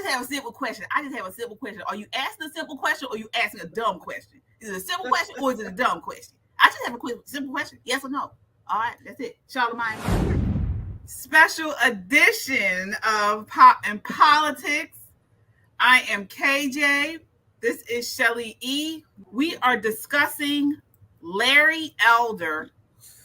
just have a simple question. Are you asking a simple question or are you asking a dumb question? Is it a simple question or is it a dumb question? I just have a quick, simple question. Yes or no? All right, that's it. Charlamagne. Special edition of Pop and Politics. I am KJ. This is Shelly E. We are discussing Larry Elder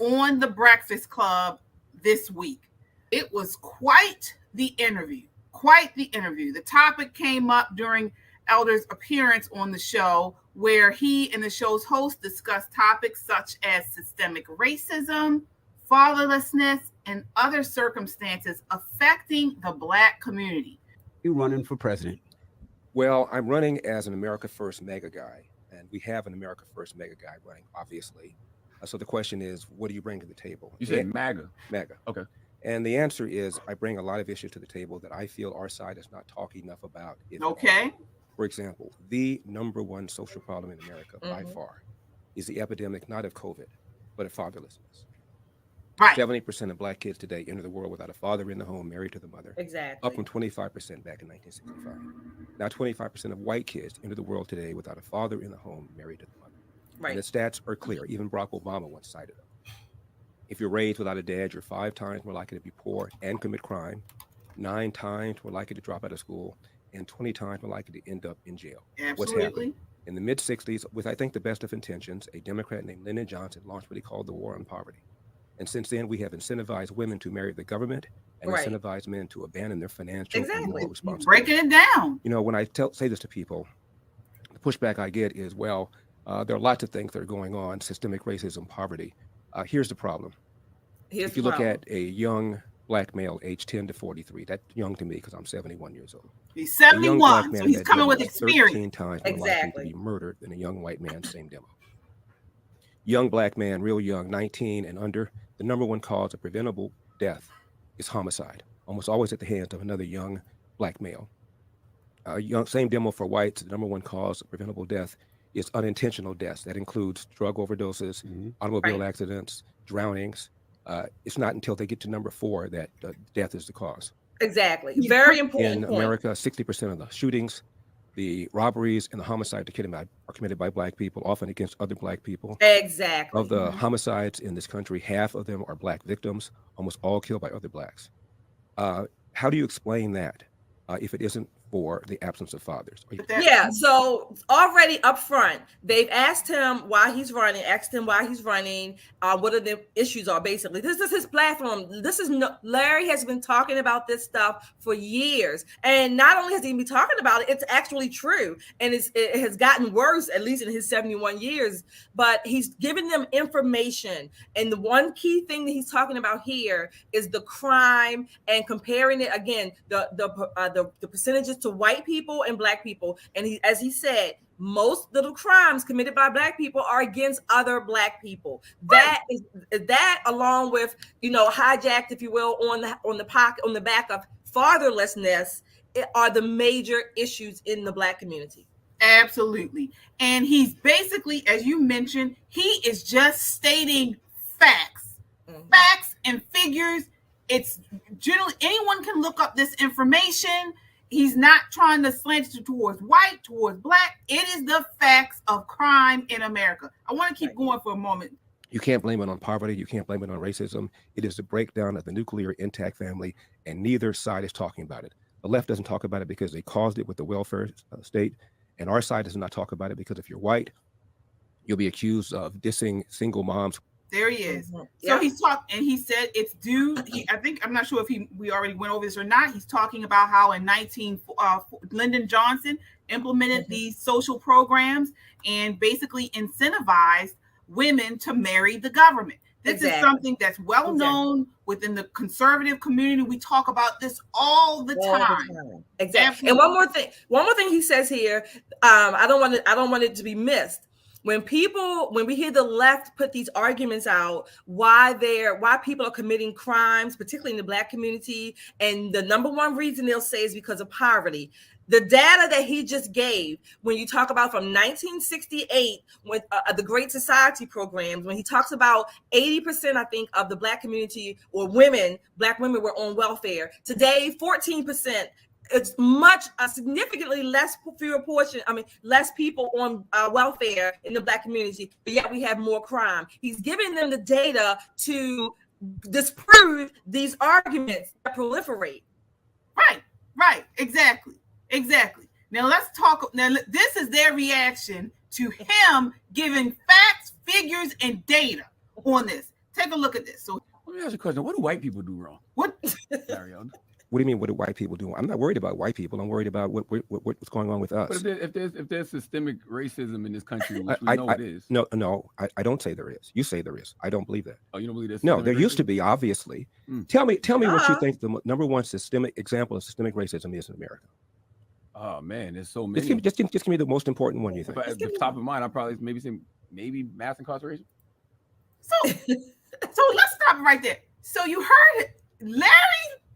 on The Breakfast Club this week. It was quite the interview. The topic came up during Elder's appearance on the show, where he and the show's host discussed topics such as systemic racism, fatherlessness, and other circumstances affecting the Black community. You running for president? Well, I'm running as an America First mega guy, and we have an America First mega guy running, obviously. So the question is, what do you bring to the table? You said MAGA. MAGA. Okay. And the answer is, I bring a lot of issues to the table that I feel our side is not talking enough about. Okay. For example, the number one social problem in America by far is the epidemic, not of COVID, but of fatherlessness. Right. 70% of Black kids today enter the world without a father in the home, married to the mother. Exactly. Up from 25% back in 1965. Now 25% of white kids enter the world today without a father in the home, married to the mother. Right. And the stats are clear. Even Barack Obama once cited them. If you're raised without a dad, you're 5 times more likely to be poor and commit crime, 9 times more likely to drop out of school, and 20 times more likely to end up in jail. Absolutely. What's happened? In the mid-'60s, with I think the best of intentions, a Democrat named Lyndon Johnson launched what he called the War on Poverty. And since then, we have incentivized women to marry the government and incentivized men to abandon their financial and moral responsibility. Breaking it down. You know, when I say this to people, the pushback I get is, well, there are lots of things that are going on, systemic racism, poverty. Here's the problem. If you look at a young Black male, aged 10 to 43, that's young to me because I'm 71 years old. He's 71, so he's coming with experience. 13 times more likely to be murdered than a young white man, same demo. Young Black man, real young, 19 and under, the number one cause of preventable death is homicide, almost always at the hands of another young Black male. Same demo for whites, the number one cause of preventable death is unintentional deaths. That includes drug overdoses, automobile accidents, drownings. It's not until they get to number 4 that death is the cause. Exactly. Very important. In America, 60% of the shootings, the robberies, and the homicides are committed by Black people, often against other Black people. Exactly. Of the homicides in this country, half of them are Black victims, almost all killed by other Blacks. How do you explain that if it isn't for the absence of fathers? Yeah, so already up front, they've asked him why he's running, what are the issues are basically. This is his platform. Larry has been talking about this stuff for years. And not only has he been talking about it, it's actually true. And it has gotten worse, at least in his 71 years, but he's giving them information. And the one key thing that he's talking about here is the crime and comparing it again, the percentages to white people and Black people. And as he said, most of the crimes committed by Black people are against other Black people. That is that, along with, hijacked, if you will, on the back of fatherlessness, are the major issues in the Black community. Absolutely. And he's basically, as you mentioned, he is just stating facts, facts and figures. It's generally, anyone can look up this information. He's not trying to slant it towards white, towards Black. It is the facts of crime in America. I want to keep going for a moment. You can't blame it on poverty. You can't blame it on racism. It is the breakdown of the nuclear intact family, and neither side is talking about it. The left doesn't talk about it because they caused it with the welfare state, and our side does not talk about it because if you're white, you'll be accused of dissing single moms. There he is. So he's talking, and he said it's due. I'm not sure if we already went over this or not. He's talking about how in Lyndon Johnson implemented these social programs and basically incentivized women to marry the government. This is something that's well known within the conservative community. We talk about this all the time. Exactly. And one more thing he says here, I don't want it to be missed. When we hear the left put these arguments out, why people are committing crimes, particularly in the Black community, and the number one reason they'll say is because of poverty. The data that he just gave, when you talk about from 1968, when the Great Society programs, when he talks about 80%, I think, of the Black community or Black women were on welfare. Today, 14% it's significantly less people on welfare in the Black community, but yet we have more crime. He's giving them the data to disprove these arguments that proliferate. Right, exactly. Now let's talk. Now this is their reaction to him giving facts, figures, and data on this. Take a look at this. So let me ask you a question. What do white people do wrong? What? Marion? What do you mean? What do white people do? I'm not worried about white people. I'm worried about what's going on with us. But if there's systemic racism in this country, which we know it is. No, I don't say there is. You say there is. I don't believe that. Oh, you don't believe this? No, there used to be, obviously. Tell me what you think the number one systemic example of systemic racism is in America. Oh man, there's so many. Just give me the most important one you think. But at the top of mind, I'll probably maybe mass incarceration. So let's stop right there. So you heard it. Larry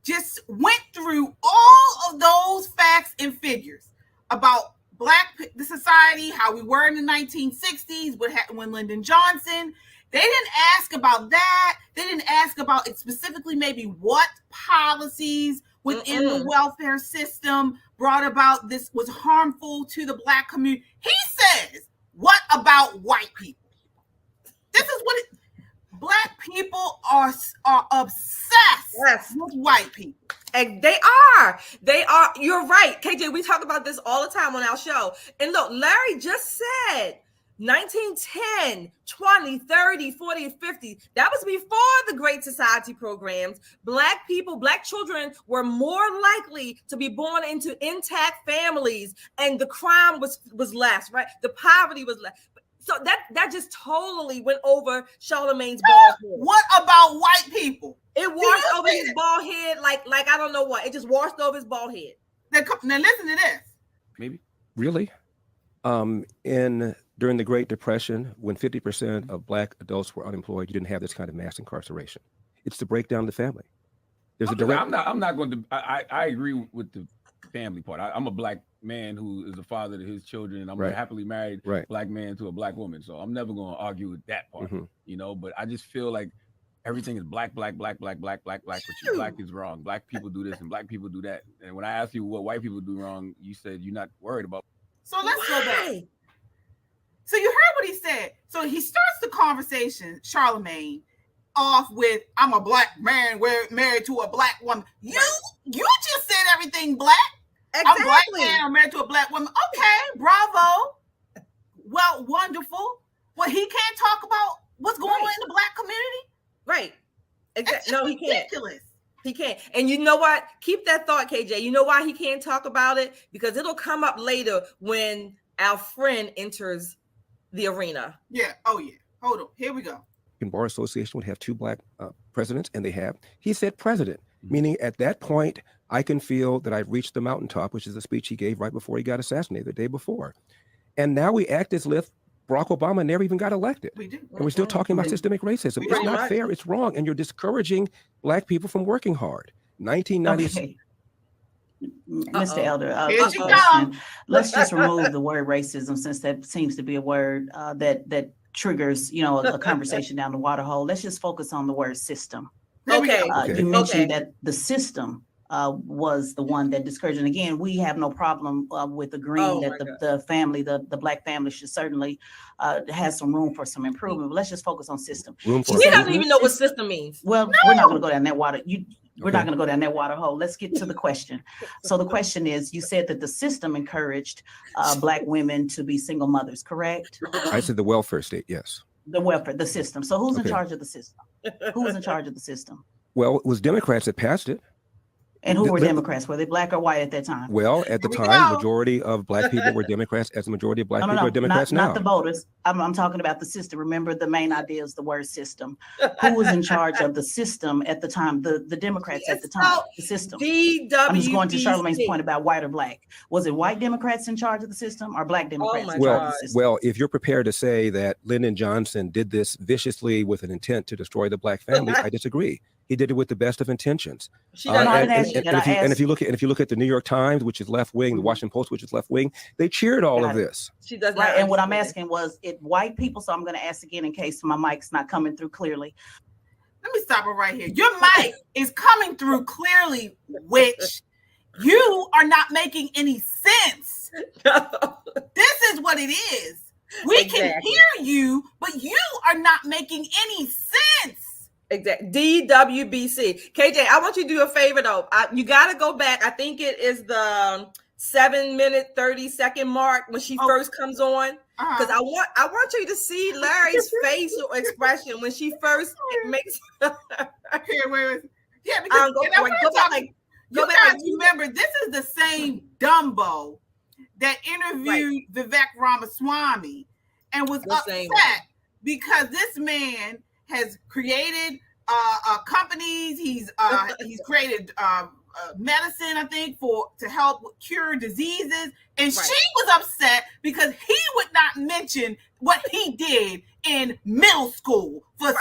just went through all of those facts and figures about the society, how we were in the 1960s, what happened when Lyndon Johnson. They didn't ask about that. They didn't ask about it specifically, maybe what policies within the welfare system brought about this was harmful to the Black community. He says, what about white people? This is what Black people are obsessed with white people. And they are. You're right, KJ. We talk about this all the time on our show. And look, Larry just said 1910, 20, 30, 40, 50. That was before the Great Society programs. Black people, Black children were more likely to be born into intact families, and the crime was less, right? The poverty was less. So that just totally went over Charlamagne's bald head. What about white people? It washed over his bald head like I don't know what. It just washed over his bald head. Now listen to this. Maybe. Really? During the Great Depression, when 50% of Black adults were unemployed, you didn't have this kind of mass incarceration. It's to break down the family. There's a direct. I'm not going to. I agree with the family part. I'm a Black man who is a father to his children, and I'm a happily married Black man to a Black woman. So I'm never going to argue with that part, But I just feel like everything is black. But Black is wrong. Black people do this and Black people do that. And when I asked you what white people do wrong, you said you're not worried about. So let's go back. So you heard what he said. So he starts the conversation, Charlamagne, off with, I'm a Black man married to a Black woman. You just said everything Black. Exactly. I'm Black man, I'm married to a Black woman. Okay, bravo. Well, wonderful. Well, he can't talk about what's going on in the Black community? Right. Exactly. No, he can't. Ridiculous. He can't. And you know what? Keep that thought, KJ. You know why he can't talk about it? Because it'll come up later when our friend enters the arena. Yeah. Oh, yeah. Hold on. Here we go. Bar Association would have two Black presidents, and they have. He said president, meaning at that point, I can feel that I've reached the mountaintop, which is the speech he gave right before he got assassinated the day before. And now we act as if Barack Obama never even got elected. We do. And we're still talking about systemic racism. It's not fair. It's wrong. And you're discouraging Black people from working hard. 1990s. Okay. Mr. Elder, let's just remove the word racism, since that seems to be a word that triggers, a conversation down the water hole. Let's just focus on the word system. Okay. You mentioned that the system was the one that discouraged. And again, we have no problem with agreeing that the family, the Black family, should certainly has some room for some improvement. But let's just focus on system. He doesn't even know what system means. Well, we're not going to go down that water. We're not going to go down that water hole. Let's get to the question. So the question is, you said that the system encouraged Black women to be single mothers, correct? I said the welfare state, yes. The welfare, the system. So who's in charge of the system? Who was in charge of the system? Well, it was Democrats that passed it. And who were Democrats? Were they Black or white at that time? Well, at the time, majority of Black people were Democrats, as the majority of Black people are Democrats now. Not the voters. I'm talking about the system. Remember, the main idea is the word system. Who was in charge of the system at the time? The Democrats at the time. The system. I'm just going to Charlamagne's point about white or Black. Was it white Democrats in charge of the system or Black Democrats in charge of the system? Well, if you're prepared to say that Lyndon Johnson did this viciously with an intent to destroy the Black family, I disagree. He did it with the best of intentions. And if you look at the New York Times, which is left wing, the Washington Post, which is left wing, they cheered all of this. She does right. And what I'm asking was it white people. So I'm going to ask again in case my mic's not coming through clearly. Let me stop it right here. Your mic is coming through clearly, which You are not making any sense. This is what it is. We can hear you, but you are not making any sense. Exactly. DWBC. KJ, I want you to do a favor though. You got to go back. I think it is the 7-minute 30-second mark when she first comes on, because I want you to see Larry's facial expression when she first makes. Here, wait. Yeah, because go back. Remember, this is the same Dumbo that interviewed Vivek Ramaswamy and was upset because this man has created companies. He's created medicine, I think, to help cure diseases, and she was upset because he would not mention what he did in middle school for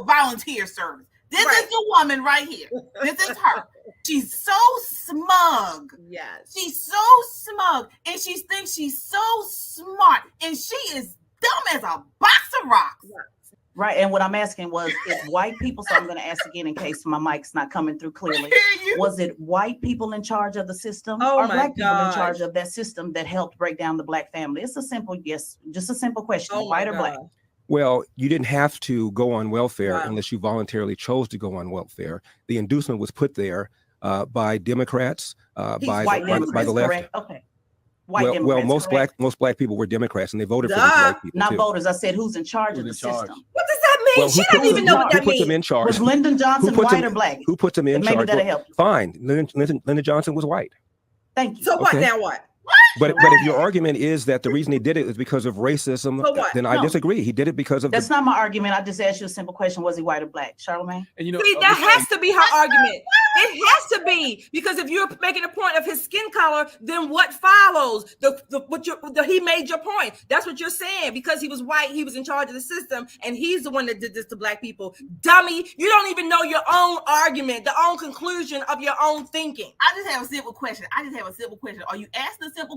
volunteer service. This is the woman right here. This is her. She's so smug. Yes. She's so smug, and she thinks she's so smart, and she is dumb as a box of rocks. Right, and what I'm asking was, if white people, so I'm going to ask again in case my mic's not coming through clearly, was it white people in charge of the system or black people in charge of that system that helped break down the black family? It's a simple yes, just a simple question, white or black? Well, you didn't have to go on welfare unless you voluntarily chose to go on welfare. The inducement was put there by Democrats, by the left. Correct. Okay. Most black people were Democrats, and they voted for these white people. Not voters. I said, who's in charge of the system? What does that mean? Well, she doesn't even know what that means. Who put them in charge? Was Lyndon Johnson white or black? Who put them in charge? Maybe that'll help. Fine. Lyndon Johnson was white. Thank you. So what now? What? But if your argument is that the reason he did it is because of racism, then I disagree. He did it because of. That's not my argument. I just asked you a simple question: was he white or black, Charlamagne? And see, that has to be her argument. It has to be, because if you're making a point of his skin color, then what follows? He made your point. That's what you're saying. Because he was white, he was in charge of the system, and he's the one that did this to black people. Dummy, you don't even know your own argument, the own conclusion of your own thinking. I just have a simple question. Are you asking a simple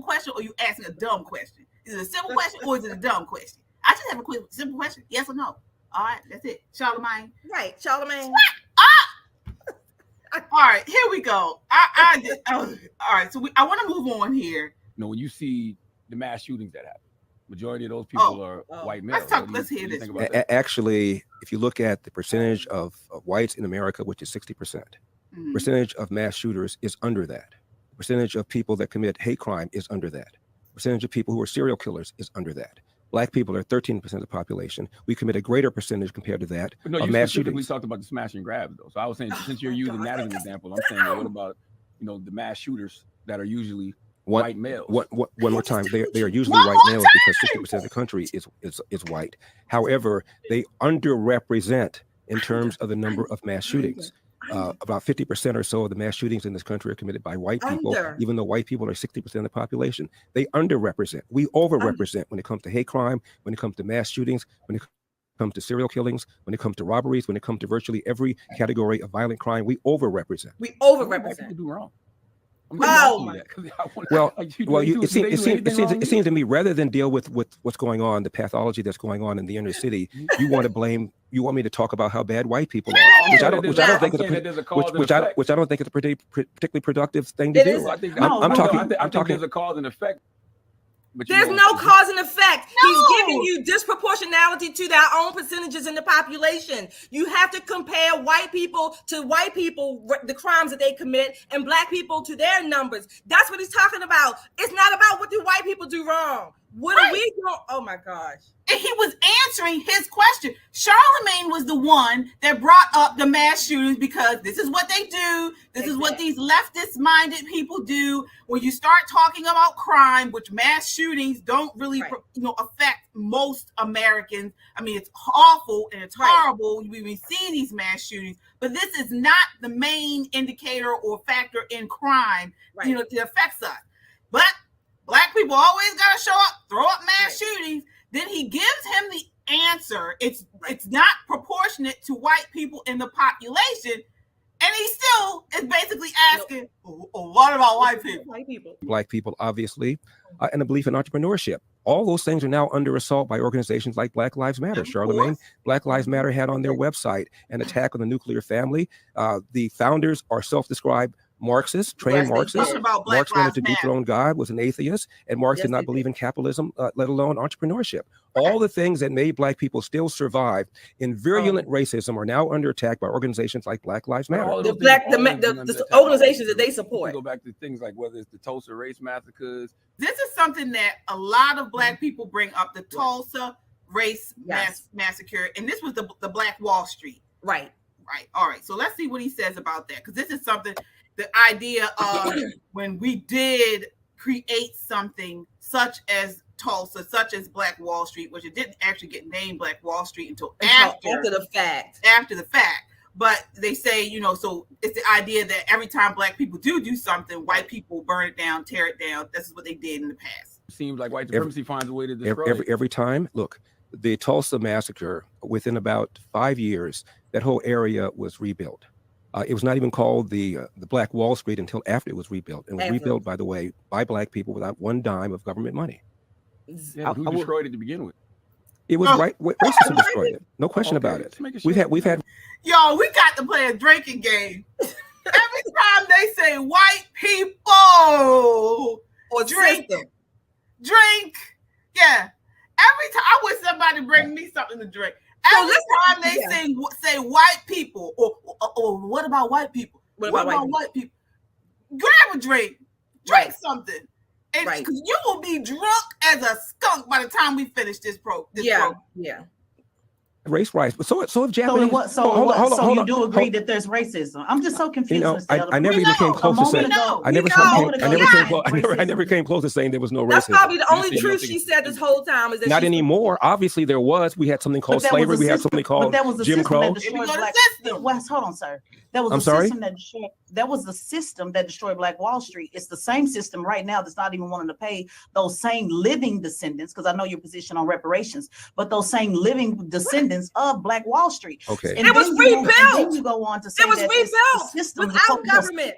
question or are you asking a dumb question? Is it a simple question or is it a dumb question? I just have a quick simple question. Yes or no? All right, that's it. Charlamagne. Right, Charlamagne. All right, here we go. All right, so I want to move on here. When you see the mass shootings that happen, majority of those people are white males. Let's hear this. Actually, if you look at the percentage of whites in America, which is 60%, percentage of mass shooters is under that. Percentage of people that commit hate crime is under that. Percentage of people who are serial killers is under that. Black people are 13% of the population. We commit a greater percentage compared to that. But no, you specifically talked about the smash and grab, though. So I was saying, since you're using that as an example, I'm saying, what about the mass shooters that are usually white males? One more time, they are usually white males because 60% of the country is white. However, they underrepresent in terms of the number of mass shootings. About 50% or so of the mass shootings in this country are committed by white people, even though white people are 60% of the population. They underrepresent. We overrepresent when it comes to hate crime, when it comes to mass shootings, when it comes to serial killings, when it comes to robberies, when it comes to virtually every category of violent crime. We overrepresent. What people do wrong? It seems to me, rather than deal with what's going on, the pathology that's going on in the inner city, you want to blame. You want me to talk about how bad white people are, which I don't think is a particularly productive thing to do. I'm talking. There's a cause and effect. There's no cause and effect. No. He's giving you disproportionality to their own percentages in the population. You have to compare white people, the crimes that they commit, and black people to their numbers. That's what he's talking about. It's not about what do white people do wrong. What are we doing? Oh my gosh. And he was answering his question. Charlamagne was the one that brought up the mass shootings because this is what they do. This is what these leftist-minded people do. When you start talking about crime, which mass shootings don't really affect most Americans. I mean, it's awful and it's horrible. We've been seeing these mass shootings, but this is not the main indicator or factor in crime, that affects us. But black people always got to show up, throw up mass shootings. Then he gives him the answer. It's not proportionate to white people in the population. And he still is basically asking, what about white people? Black people, obviously, and a belief in entrepreneurship. All those things are now under assault by organizations like Black Lives Matter. Charlamagne, Black Lives Matter had on their website an attack on the nuclear family. The founders are self-described Marxists, trained Marxists. Marx wanted to dethrone God, was an atheist, and Marx did not believe in capitalism, let alone entrepreneurship. All the things that made Black people still survive in virulent racism are now under attack by organizations like Black Lives Matter. The organizations that they support. Go back to things like whether it's the Tulsa race massacres. This is something that a lot of Black people bring up, the Tulsa race massacre, and this was the Black Wall Street. Right. All right. So let's see what he says about that, because this is something. The idea of when we did create something such as Tulsa, such as Black Wall Street, which it didn't actually get named Black Wall Street until after the fact. After the fact. But they say, so it's the idea that every time Black people do something, white people burn it down, tear it down. This is what they did in the past. It seems like white supremacy finds a way to destroy every time. Look, the Tulsa massacre, within about 5 years, that whole area was rebuilt. It was not even called the Black Wall Street until after it was rebuilt. And was rebuilt, by the way, by Black people without one dime of government money. Yeah, who destroyed it to begin with? It was racism destroyed it. No question about it. We've had. Yo, we got to play a drinking game. Every time they say white people or drink. Yeah. Every time I wish somebody bring me something to drink. Every time they say white people, or what about white people? What about white people? Grab a drink, something, because you will be drunk as a skunk by the time we finish this program. Race riots. So if Japanese. So you do agree that there's racism? I'm just so confused. I never even came close to saying. I never came close to saying there was no racism. That's probably the only truth she said this whole time. Is that not anymore. Obviously, there was. We had something called slavery. We had something called Jim Crow. Hold on, sir. That was system that destroyed. That was the system that destroyed Black Wall Street. It's the same system right now that's not even wanting to pay those same living descendants, because I know your position on reparations, but those same living descendants of Black Wall Street. Okay. And it was rebuilt. Then you go on to say it was that rebuilt the system, without government.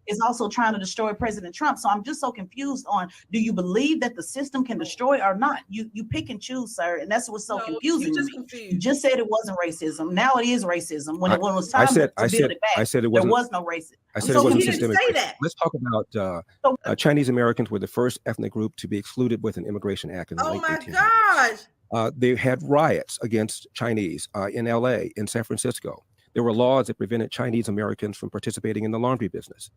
Is also trying to destroy President Trump. So I'm just so confused on, do you believe that the system can destroy or not? You pick and choose, sir, and that's what's so confusing. You just said it wasn't racism. Now it is racism. When it was time to build it back, there was no racism. I said it wasn't systemic. Let's talk about Chinese Americans were the first ethnic group to be excluded with an Immigration Act in the late 1800s. They had riots against Chinese in LA, in San Francisco. There were laws that prevented Chinese Americans from participating in the laundry business.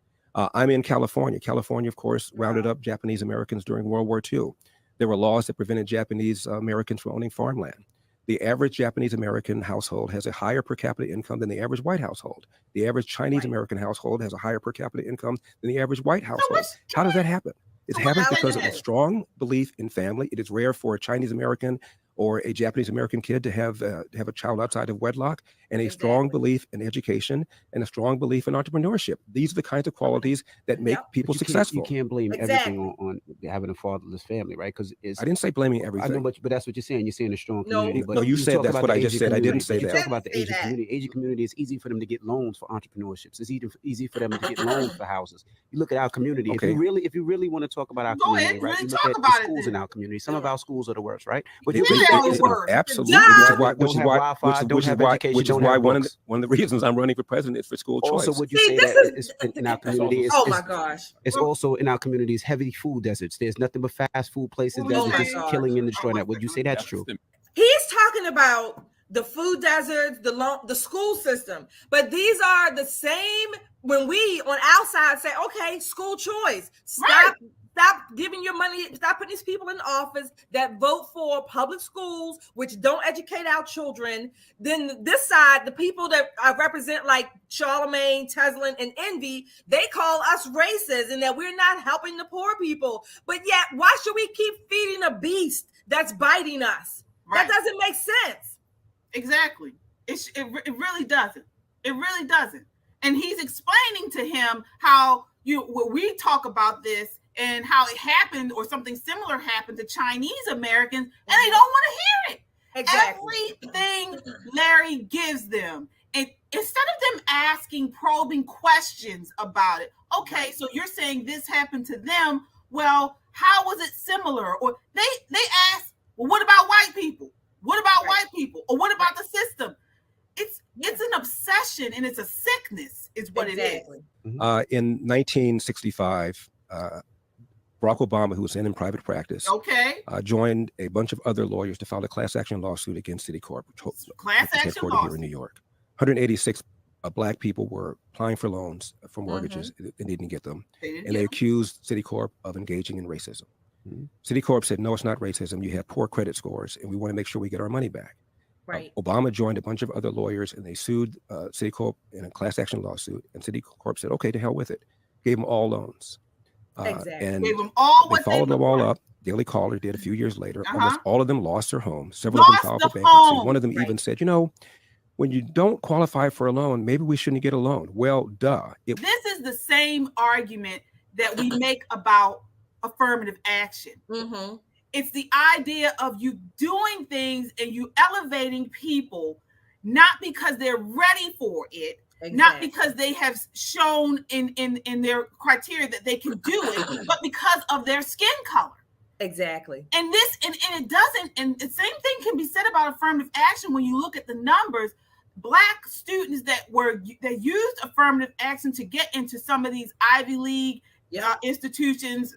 I'm in California. California, of course, rounded up Japanese Americans during World War II. There were laws that prevented Japanese Americans from owning farmland. The average Japanese American household has a higher per capita income than the average white household. The average Chinese American household has a higher per capita income than the average white household. How does that happen? It happens because of a strong belief in family. It is rare for a Chinese American or a Japanese American kid to have a child outside of wedlock, and a strong belief in education and a strong belief in entrepreneurship. These are the kinds of qualities that make people successful. You can't blame everything on having a fatherless family, right? Because I didn't say blaming everything. I know, but that's what you're saying. You're saying a strong community. No, you said that's what I just said. I didn't say that. You talk about the Asian community. Asian community, it's easy for them to get loans for entrepreneurships. It's easy for them to get loans for houses. You look at our community. Okay. If you really want to talk about our community, right? You look at the schools in our community. Some of our schools are the worst, right? But absolutely, which is why one of the reasons I'm running for president is for school choice. Also, would you say that in our community? It's also in our communities heavy food deserts. There's nothing but fast food places that are just killing and destroying that. Would you say that's true? He's talking about the food deserts, the school system, but these are the same. When we on our side say, okay, school choice, Stop giving your money. Stop putting these people in office that vote for public schools, which don't educate our children. Then this side, the people that I represent, like Charlamagne, Tezlyn, and Envy, they call us racist and that we're not helping the poor people. But yet, why should we keep feeding a beast that's biting us? That doesn't make sense. Exactly. It really doesn't. It really doesn't. And he's explaining to him how when we talk about this, and how it happened or something similar happened to Chinese Americans, and they don't want to hear it. Exactly. Everything Larry gives them. And instead of them asking probing questions about it, okay, so you're saying this happened to them. Well, how was it similar? Or they ask, well, what about white people? What about white people? Or what about the system? It's an obsession and it's a sickness, is what it is. In 1965, Barack Obama, who was in private practice, joined a bunch of other lawyers to file a class action lawsuit against Citicorp, class action lawsuit here in New York. 186 Black people were applying for loans for mortgages. They didn't get them. They accused Citicorp of engaging in racism. Citicorp said, no, it's not racism. You have poor credit scores, and we want to make sure we get our money back. Right. Obama joined a bunch of other lawyers, and they sued Citicorp in a class action lawsuit. And Citicorp said, okay, to hell with it. Gave them all loans. And gave them all they followed them all up. Daily Caller did a few years later. Almost all of them lost their homes. Several of them filed for bankruptcy. One of them even said, you know, when you don't qualify for a loan, maybe we shouldn't get a loan. Well, duh. This is the same argument that we make about affirmative action. It's the idea of you doing things and you elevating people, not because they're ready for it, not because they have shown in their criteria that they can do it, but because of their skin color. Exactly. And it doesn't, and the same thing can be said about affirmative action when you look at the numbers. Black students that used affirmative action to get into some of these Ivy League institutions,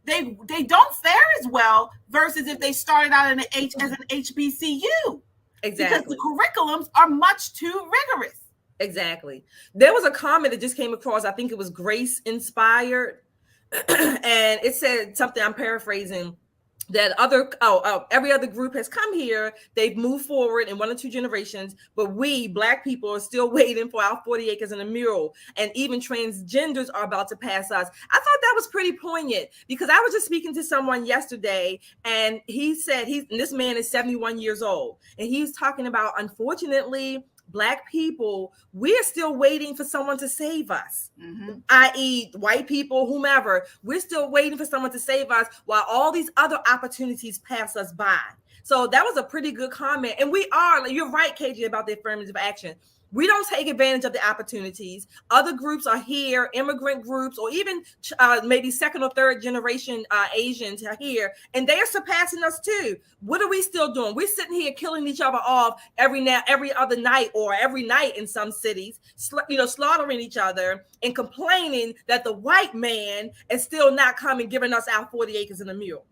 they don't fare as well versus if they started out in as an HBCU. Exactly. Because the curriculums are much too rigorous. Exactly. There was a comment that just came across, I think it was Grace Inspired, and it said something, I'm paraphrasing, that every other group has come here, they've moved forward in 1 or 2 generations, but we Black people are still waiting for our 40 acres and a mule, and even transgenders are about to pass us. I thought that was pretty poignant, because I was just speaking to someone yesterday, and he said this man is 71 years old, and he was talking about, unfortunately, Black people, we're still waiting for someone to save us, i.e. white people, whomever. We're still waiting for someone to save us while all these other opportunities pass us by. So that was a pretty good comment. And you're right, KJ, about the affirmative action. We don't take advantage of the opportunities. Other groups are here, immigrant groups, or even maybe 2nd or 3rd generation Asians are here, and they are surpassing us too. What are we still doing? We're sitting here killing each other off every other night, or every night in some cities, slaughtering each other and complaining that the white man is still not coming, giving us our 40 acres and a mule.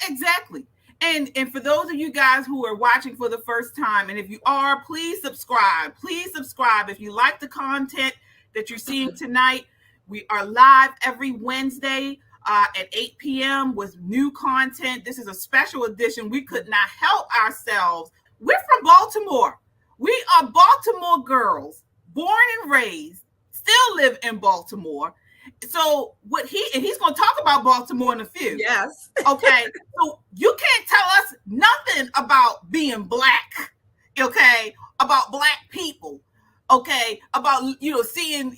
Exactly. And for those of you guys who are watching for the first time, and if you are, please subscribe. Please subscribe. If you like the content that you're seeing tonight, we are live every Wednesday at 8 p.m. with new content. This is a special edition. We could not help ourselves. We're from Baltimore. We are Baltimore girls, born and raised, still live in Baltimore. So he's going to talk about Baltimore in a few. Yes. Okay. So you can't tell us nothing about being Black. Okay. About Black people. Okay. About, seeing,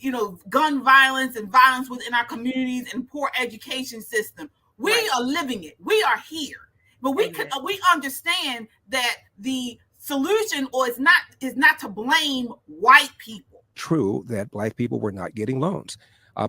gun violence and violence within our communities and poor education system. We are living it. We are here. But we understand that the solution is not to blame white people. True that Black people were not getting loans.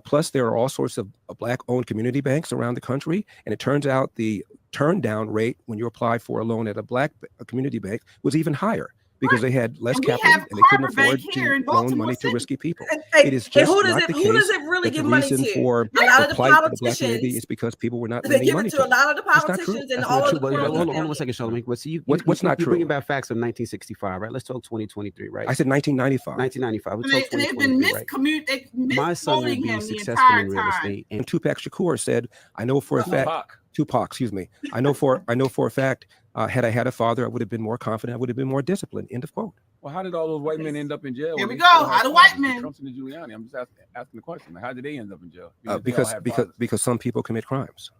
Plus, there are all sorts of Black-owned community banks around the country, and it turns out the turn-down rate when you apply for a loan at a Black community bank was even higher because they had less capital and they couldn't afford to loan money to risky people. It is just not the case. Who does it really give money to? For a lot of the plight of the Black community is because people were not lending money to a lot of the politicians and all of the. Hold on a second, Charlamagne. What's not true? You're bringing back facts of 1965, right? Let's talk 2023, right? I said 1995. 1995. They've been misquoting my son will be successful in real estate. And Tupac Shakur said, "I know for a fact." Tupac, excuse me. I know for a fact. Had I had a father, I would have been more confident. I would have been more disciplined. End of quote. Well, how did all those white men end up in jail? Here we go. How do white men? Trump and Giuliani. I'm just asking the question. Like, how did they end up in jail? Because some people commit crimes.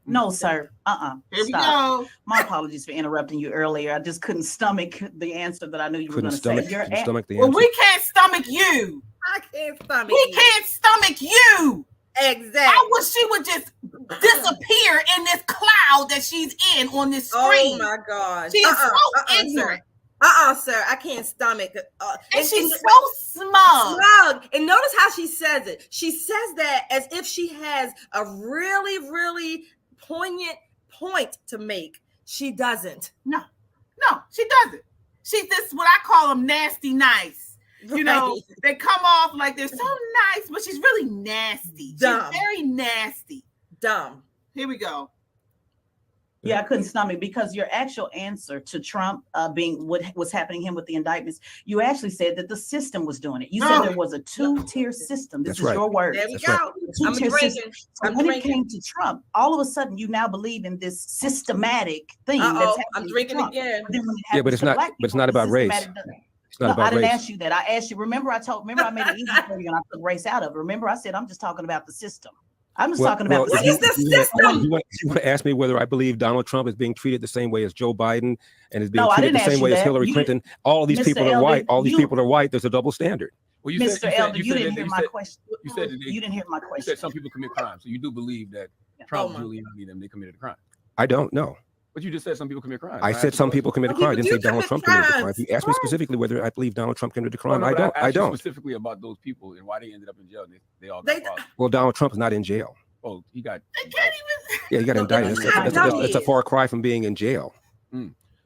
No, sir. Here we go. My apologies for interrupting you earlier. I just couldn't stomach the answer that I knew you were going to say. Well, we can't stomach you. I can't stomach you. We can't stomach you. Exactly. I wish she would just disappear in this cloud that she's in on this screen. Oh my gosh. She's so ignorant. Sir, I can't stomach it. And she's so smug. And notice how she says it. She says that as if she has a really, really poignant point to make. She doesn't. No, she doesn't. She's this, what I call them, nasty nice. You know, they come off like they're so nice, but she's really nasty. Dumb. She's very nasty. Dumb. Here we go. Yeah, I couldn't stomach, because your actual answer to Trump being what was happening to him with the indictments, you actually said that the system was doing it. You said there was a two-tier system. This is your word. There we go. Two-tier system. So when it came to Trump, all of a sudden you now believe in this systematic thing. That's happening. I'm drinking again. But it's not. But it's not about race. It's not about I didn't race. ask you that. I asked you. Remember, I made it easy for you, and I took race out of it. Remember, I said I'm just talking about the system. I'm just talking about what is the system? You want to ask me whether I believe Donald Trump is being treated the same way as Joe Biden and is being treated the same way as Hillary Clinton? All of these people are white. All these people are white. There's a double standard. Well, Mr. Elder, you didn't hear my question. You didn't hear my question. You said some people commit crimes, so you do believe that Trump, Giuliani, they committed a crime. I don't know. But you just said some people commit crimes. I said some people committed a crime. I didn't say Donald Trump committed a crime. You asked me specifically whether I believe Donald Trump committed a crime. I don't. Specifically about those people and why they ended up in jail. They all got caught. Well, Donald Trump is not in jail. Oh, he got. Yeah, he got indicted. That's a far cry from being in jail.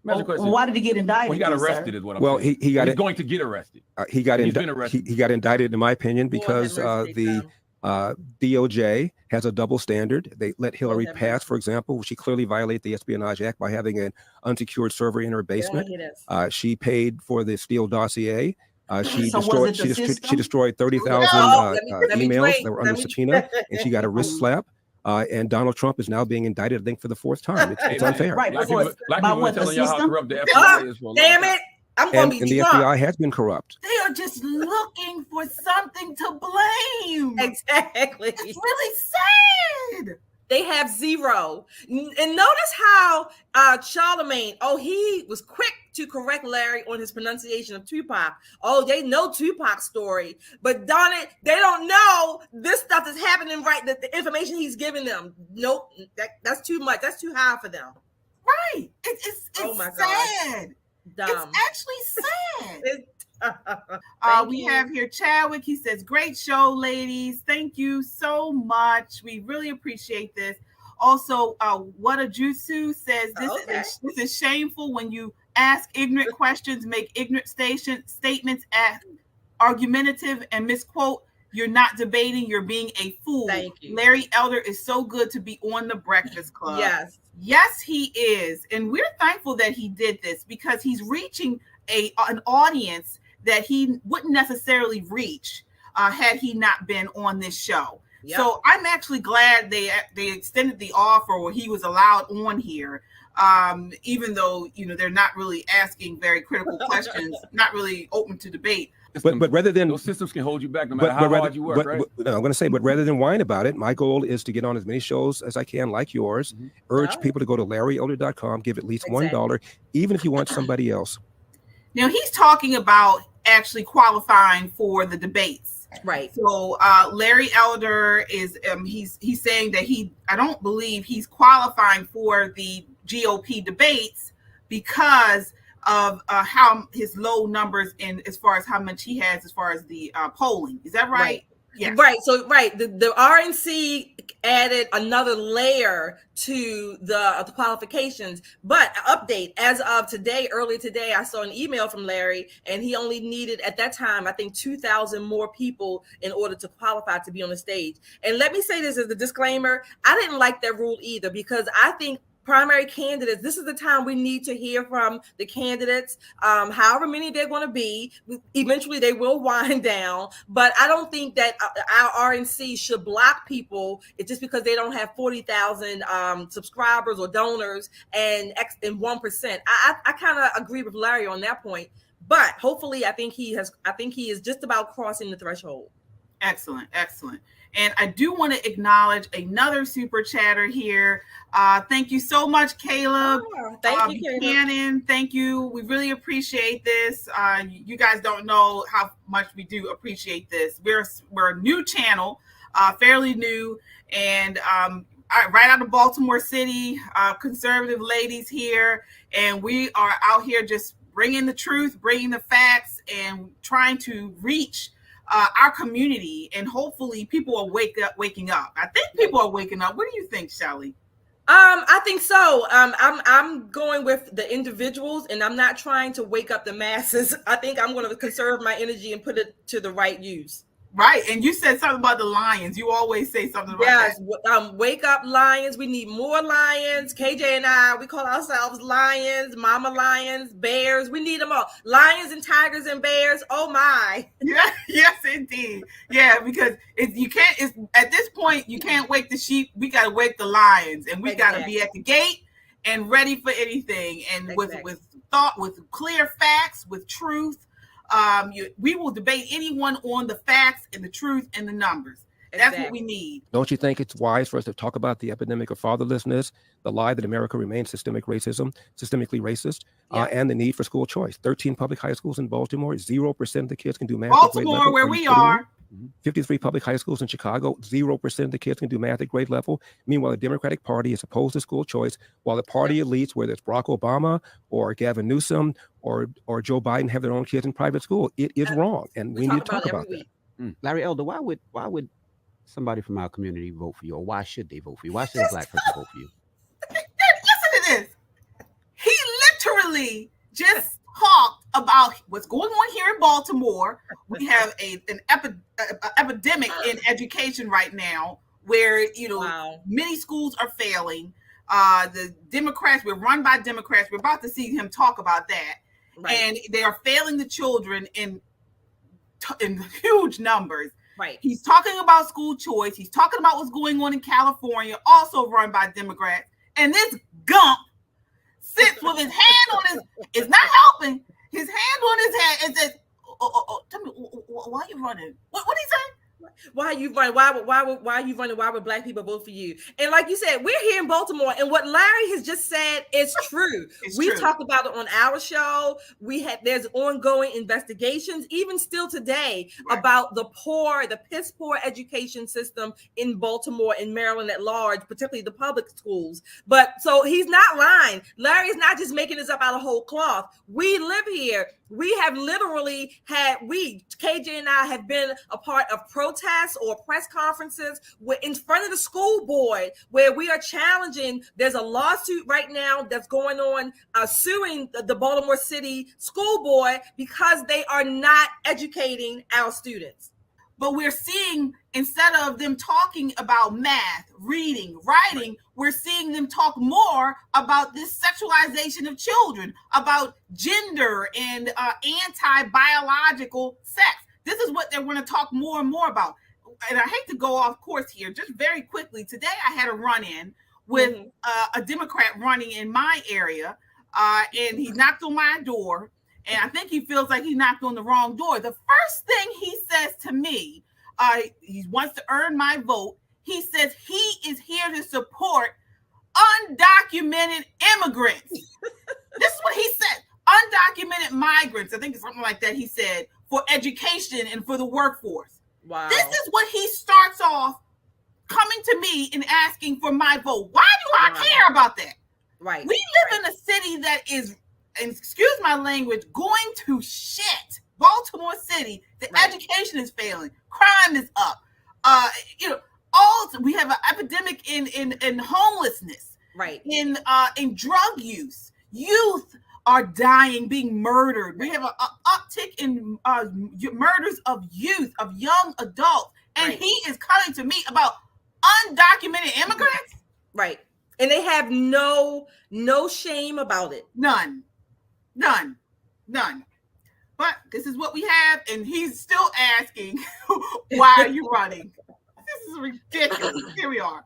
Why did he get indicted? Well, he got arrested, is what I'm saying. He's going to get arrested. He got indicted, in my opinion, because the DOJ has a double standard. They let Hillary pass, for example. She clearly violated the Espionage Act by having an unsecured server in her basement. She paid for the Steele dossier. She destroyed 30,000 emails that were under subpoena, and she got a wrist slap. And Donald Trump is now being indicted, I think, for the fourth time. It's unfair. Right. Black people telling y'all how corrupt the FBI is. Damn it. I'm going to be the FBI has been corrupt. They are just looking for something to blame. Exactly. It's really sad. They have zero. And notice how Charlamagne, he was quick to correct Larry on his pronunciation of Tupac. Oh, they know Tupac's story, but darn it, they don't know this stuff is happening, right? The information he's giving them. Nope, that's too much. That's too high for them. Right. It's sad. Dumb. It's actually sad. We have here Chadwick. He says, great show, ladies. Thank you so much. We really appreciate this. Also, What a Jutsu says, this is shameful when you ask ignorant questions, make ignorant statements, argumentative, and misquote. You're not debating. You're being a fool. Thank you. Larry Elder is so good to be on the Breakfast Club. Yes, he is. And we're thankful that he did this, because he's reaching an audience that he wouldn't necessarily reach had he not been on this show. Yep. So I'm actually glad they extended the offer where he was allowed on here, even though they're not really asking very critical questions, not really open to debate. But rather than those systems can hold you back no matter how hard you work, right? I'm going to say, but rather than whine about it, my goal is to get on as many shows as I can, like yours. Urge people to go to LarryElder.com, give at least $1, even if you want somebody else. Now he's talking about actually qualifying for the debates, right? So Larry Elder is he's saying that I don't believe he's qualifying for the GOP debates because of how his low numbers in as far as how much he has as far as the polling. Is that right? Yes. Right. So the RNC added another layer to the qualifications. But update, as of today, early today, I saw an email from Larry, and he only needed at that time, I think, 2,000 more people in order to qualify to be on the stage. And let me say this as a disclaimer, I didn't like that rule either, because I think primary candidates, this is the time we need to hear from the candidates, however many they're going to be. Eventually they will wind down, but I don't think that our RNC should block people just because they don't have 40,000 subscribers or donors and 1%. I kind of agree with Larry on that point, but hopefully I think he is just about crossing the threshold. Excellent. And I do want to acknowledge another super chatter here. Thank you so much, Caleb. Thank you, Cannon. Thank you. We really appreciate this. You guys don't know how much we do appreciate this. We're a new channel, fairly new, and right out of Baltimore City, conservative ladies here, and we are out here just bringing the truth, bringing the facts, and trying to reach our community, and hopefully people are waking up. I think people are waking up. What do you think, Shelly? I think so. I'm going with the individuals, and I'm not trying to wake up the masses. I think I'm going to conserve my energy and put it to the right use. Right. And you said something about the lions. You always say something about that. Wake up lions. We need more lions. KJ and I, we call ourselves lions, mama lions, bears. We need them all. Lions and tigers and bears. Oh my. Yeah, yes, indeed. Yeah, because you can't, at this point, you can't wake the sheep. We got to wake the lions, and we got to be at the gate and ready for anything. And with thought, with clear facts, with truth. We will debate anyone on the facts and the truth and the numbers. That's what we need. Don't you think it's wise for us to talk about the epidemic of fatherlessness, the lie that America remains systemically racist, and the need for school choice? 13 public high schools in Baltimore, 0% of the kids can do math. Baltimore, where we are. 53 public high schools in Chicago, 0% of the kids can do math at grade level. Meanwhile, the Democratic Party is opposed to school choice, while the party elites, whether it's Barack Obama or Gavin Newsom or Joe Biden, have their own kids in private school. It is wrong, and we need to talk about that. Larry Elder, why would somebody from our community vote for you, or why should they vote for you? Why should a Black person vote for you? Listen to this. He literally just talked about what's going on here in Baltimore. We have an epidemic in education right now, where many schools are failing. The Democrats, we're run by Democrats. We're about to see him talk about that, and they are failing the children in huge numbers. Right. He's talking about school choice. He's talking about what's going on in California, also run by Democrats. And this gump sits with his hand on his, it's not helping, his hand on his head and says, tell me, why are you running? What did he say? Why are you running? Why are you running? Why would Black people vote for you? And like you said, we're here in Baltimore, and what Larry has just said is true. We talked about it on our show. There's ongoing investigations, even still today, about the piss poor education system in Baltimore and Maryland at large, particularly the public schools. But so he's not lying. Larry's not just making this up out of whole cloth. We live here. We have literally KJ and I have been a part of protests or press conferences in front of the school board where we are challenging. There's a lawsuit right now that's going on suing the Baltimore City School Board because they are not educating our students. But we're seeing, instead of them talking about math, reading, writing, we're seeing them talk more about this sexualization of children, about gender and anti-biological sex. This is what they're going to talk more and more about. And I hate to go off course here, just very quickly. Today I had a run-in with a Democrat running in my area, and he knocked on my door. And I think he feels like he knocked on the wrong door. The first thing he says to me, he wants to earn my vote. He says he is here to support undocumented immigrants. This is what he said. Undocumented migrants. I think it's something like that he said, for education and for the workforce. Wow. This is what he starts off coming to me and asking for my vote. Why do I care about that? Right. We live in a city that is, and excuse my language, going to shit. Baltimore City, the education is failing, crime is up. We have an epidemic in homelessness, in drug use. Youth are dying, being murdered. We have an uptick in murders of youth, of young adults, and he is coming to me about undocumented immigrants. Right, and they have no shame about it. None. But this is what we have, and he's still asking, why are you running? This is ridiculous. Here we are.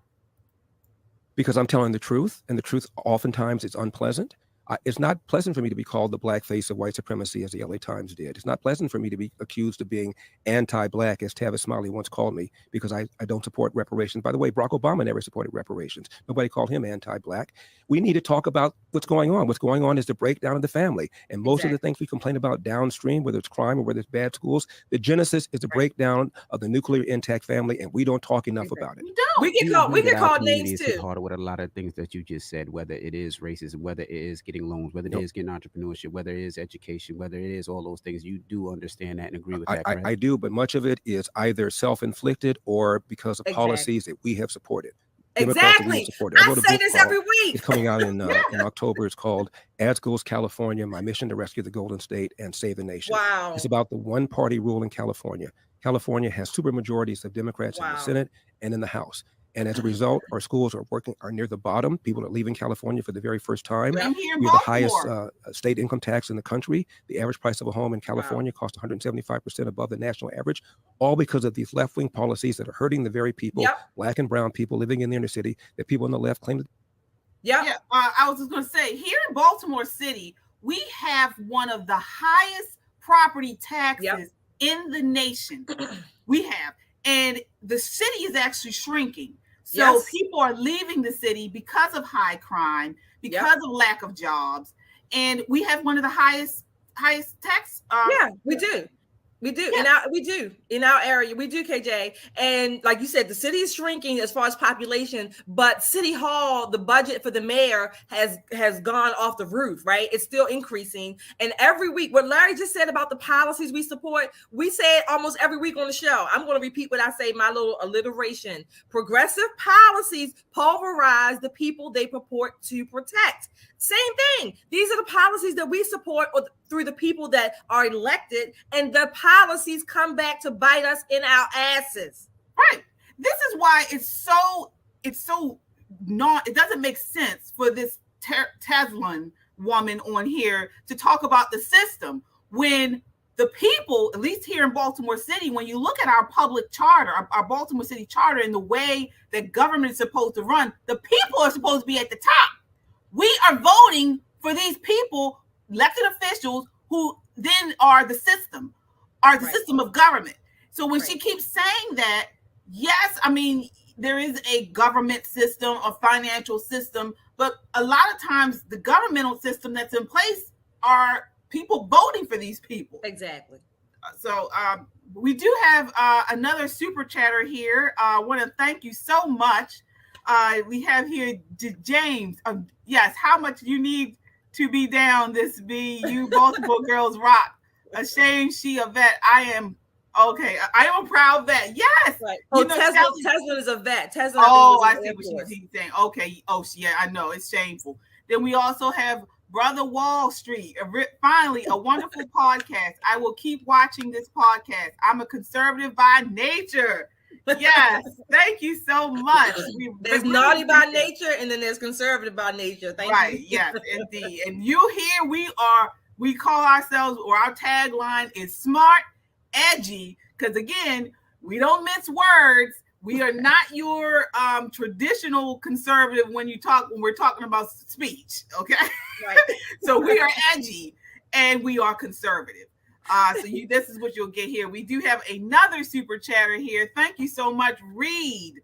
Because I'm telling the truth, and the truth oftentimes is unpleasant. It's not pleasant for me to be called the black face of white supremacy, as the LA Times did. It's not pleasant for me to be accused of being anti-black, as Tavis Smiley once called me, because I don't support reparations. By the way, Barack Obama never supported reparations. Nobody called him anti-black. We need to talk about what's going on. What's going on is the breakdown of the family. And most of the things we complain about downstream, whether it's crime or whether it's bad schools, the genesis is the breakdown of the nuclear intact family, and we don't talk enough about it. We can call names too. Harder with a lot of things that you just said, whether it is racism, whether it is getting loans, whether it is getting entrepreneurship, whether it is education, whether it is all those things. You do understand that and agree with that, correct? I do, but much of it is either self-inflicted or because of policies that we have supported. Exactly. I say this every week. It's coming out in October. It's called As Goes California, My Mission to Rescue the Golden State and Save the Nation. Wow. It's about the one-party rule in California. California has supermajorities of Democrats in the Senate and in the House. And as a result, our schools are near the bottom. People are leaving California for the very first time. I'm here in we Baltimore. have the highest state income tax in the country. The average price of a home in California costs 175% above the national average, all because of these left-wing policies that are hurting the very people, Black and brown people living in the inner city, that people on the left claim to. I was just going to say, here in Baltimore City, we have one of the highest property taxes in the nation. We have. And the city is actually shrinking. So people are leaving the city because of high crime, because of lack of jobs. And we have one of the highest tax. We do. We do. In our area, we do, KJ. And like you said, the city is shrinking as far as population, but City Hall, the budget for the mayor has gone off the roof, right? It's still increasing. And every week, what Larry just said about the policies we support, we say it almost every week on the show. I'm going to repeat what I say, my little alliteration. Progressive policies pulverize the people they purport to protect. Same thing. These are the policies that we support through the people that are elected, and the policies come back to bite us in our asses. Right. This is why it doesn't make sense for this Tezlyn woman on here to talk about the system when the people, at least here in Baltimore City, when you look at our public charter, our Baltimore City charter, and the way that government is supposed to run, the people are supposed to be at the top. We are voting for these people, elected officials, who then are the system, system of government. So when she keeps saying that, yes, I mean, there is a government system, a financial system, but a lot of times the governmental system that's in place are people voting for these people. Exactly. So we do have another super chatter here. I want to thank you so much. We have here James. Yes, how much you need to be down this be you Baltimore girls rock. A shame she a vet. I am okay. I am a proud vet. Yes. Right. Oh, Tezlyn is a vet. Tezlyn. I see what she's saying. Okay. Oh, yeah, I know. It's shameful. Then we also have Brother Wall Street. Finally, a wonderful podcast. I will keep watching this podcast. I'm a conservative by nature. Yes, thank you so much. There's naughty by nature, and then there's conservative by nature. Thank you. Yes, indeed. And you here, we call ourselves, or our tagline is smart, edgy, because again, we don't mince words. We are not your traditional conservative when we're talking about speech. Okay, right. So we are edgy and we are conservative. This is what you'll get here. We do have another super chatter here. Thank you so much, Reed.